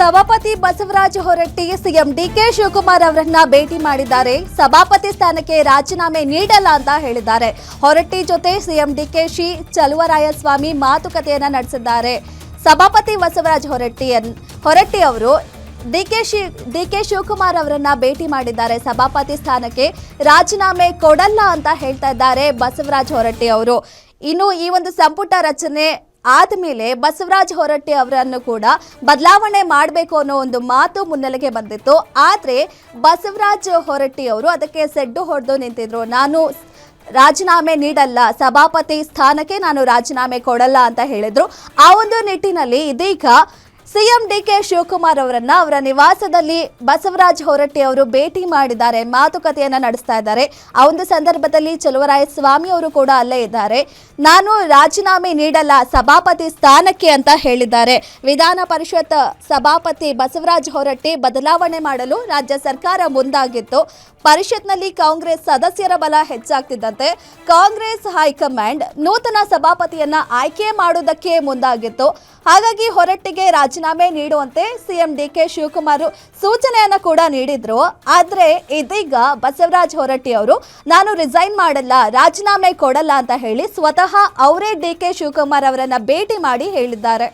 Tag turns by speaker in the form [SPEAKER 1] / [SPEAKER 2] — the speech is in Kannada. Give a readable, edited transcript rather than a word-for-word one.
[SPEAKER 1] ಸಭಾಪತಿ ಬಸವರಾಜ ಹೊರಟ್ಟಿ ಸಿಎಂ ಡಿಕೆ ಶಿವಕುಮಾರ್ ಅವರನ್ನ ಭೇಟಿ ಮಾಡಿದ್ದಾರೆ. ಸಭಾಪತಿ ಸ್ಥಾನಕ್ಕೆ ರಾಜೀನಾಮೆ ನೀಡಲ್ಲ ಅಂತ ಹೇಳಿದ್ದಾರೆ. ಹೊರಟ್ಟಿ ಜೊತೆ ಸಿಎಂ ಡಿಕೆಶಿ ಚಲುವರಾಯಸ್ವಾಮಿ ಮಾತುಕತೆಯನ್ನ ನಡೆಸಿದ್ದಾರೆ. ಸಭಾಪತಿ ಬಸವರಾಜ ಹೊರಟ್ಟಿ ಅವರು ಡಿಕೆ ಶಿವಕುಮಾರ್ ಅವರನ್ನ ಭೇಟಿ ಮಾಡಿದ್ದಾರೆ. ಸಭಾಪತಿ ಸ್ಥಾನಕ್ಕೆ ರಾಜೀನಾಮೆ ಕೊಡಲ್ಲ ಅಂತ ಹೇಳ್ತಾ ಇದ್ದಾರೆ ಬಸವರಾಜ ಹೊರಟ್ಟಿ ಅವರು. ಇನ್ನು ಈ ಒಂದು ಸಂಪುಟ ರಚನೆ ಆದಮೇಲೆ ಬಸವರಾಜ ಹೊರಟ್ಟಿ ಅವರನ್ನು ಕೂಡ ಬದಲಾವಣೆ ಮಾಡಬೇಕು ಅನ್ನೋ ಒಂದು ಮಾತು ಮುನ್ನೆಲೆಗೆ ಬಂದಿತ್ತು. ಆದರೆ ಬಸವರಾಜ ಹೊರಟ್ಟಿ ಅವರು ಅದಕ್ಕೆ ಸೆಡ್ಡು ಹೊಡೆದು ನಿಂತಿದ್ರು. ನಾನು ರಾಜೀನಾಮೆ ನೀಡಲ್ಲ, ಸಭಾಪತಿ ಸ್ಥಾನಕ್ಕೆ ನಾನು ರಾಜೀನಾಮೆ ಕೊಡಲ್ಲ ಅಂತ ಹೇಳಿದ್ರು. ಆ ಒಂದು ನಿಟ್ಟಿನಲ್ಲಿ ಇದೀಗ ಸಿಎಂ ಡಿಕೆ ಶಿವಕುಮಾರ್ ಅವರನ್ನ ಅವರ ನಿವಾಸದಲ್ಲಿ ಬಸವರಾಜ ಹೊರಟ್ಟಿ ಅವರು ಭೇಟಿ ಮಾಡಿದ್ದಾರೆ, ಮಾತುಕತೆಯನ್ನ ನಡೆಸ್ತಾ ಇದ್ದಾರೆ. ಆ ಒಂದು ಸಂದರ್ಭದಲ್ಲಿ ಚಲುವರಾಯಸ್ವಾಮಿ ಅವರು ಕೂಡ ಅಲ್ಲೇ ಇದ್ದಾರೆ. ನಾನು ರಾಜೀನಾಮೆ ನೀಡಲ್ಲ ಸಭಾಪತಿ ಸ್ಥಾನಕ್ಕೆ ಅಂತ ಹೇಳಿದ್ದಾರೆ. ವಿಧಾನ ಪರಿಷತ್ ಸಭಾಪತಿ ಬಸವರಾಜ ಹೊರಟ್ಟಿ ಬದಲಾವಣೆ ಮಾಡಲು ರಾಜ್ಯ ಸರ್ಕಾರ ಮುಂದಾಗಿತ್ತು. ಪರಿಷತ್ನಲ್ಲಿ ಕಾಂಗ್ರೆಸ್ ಸದಸ್ಯರ ಬಲ ಹೆಚ್ಚಾಗ್ತಿದ್ದಂತೆ ಕಾಂಗ್ರೆಸ್ ಹೈಕಮಾಂಡ್ ನೂತನ ಸಭಾಪತಿಯನ್ನ ಆಯ್ಕೆ ಮಾಡುವುದಕ್ಕೆ ಮುಂದಾಗಿತ್ತು. ಹಾಗಾಗಿ ಹೊರಟ್ಟಿಗೆ ರಾಜೀನಾಮೆ ನೀಡುವಂತೆ ಸಿಎಂ ಡಿಕೆ ಶಿವಕುಮಾರ್ ಸೂಚನೆಯನ್ನ ಕೂಡ ನೀಡಿದ್ರು. ಆದ್ರೆ ಇದೀಗ ಬಸವರಾಜ ಹೊರಟ್ಟಿ ಅವರು ನಾನು ರಿಸೈನ್ ಮಾಡಲ್ಲ, ರಾಜೀನಾಮೆ ಕೊಡಲ್ಲ ಅಂತ ಹೇಳಿ ಸ್ವತಃ ಅವರೇ ಡಿಕೆ ಶಿವಕುಮಾರ್ ಅವರನ್ನ ಭೇಟಿ ಮಾಡಿ ಹೇಳಿದ್ದಾರೆ.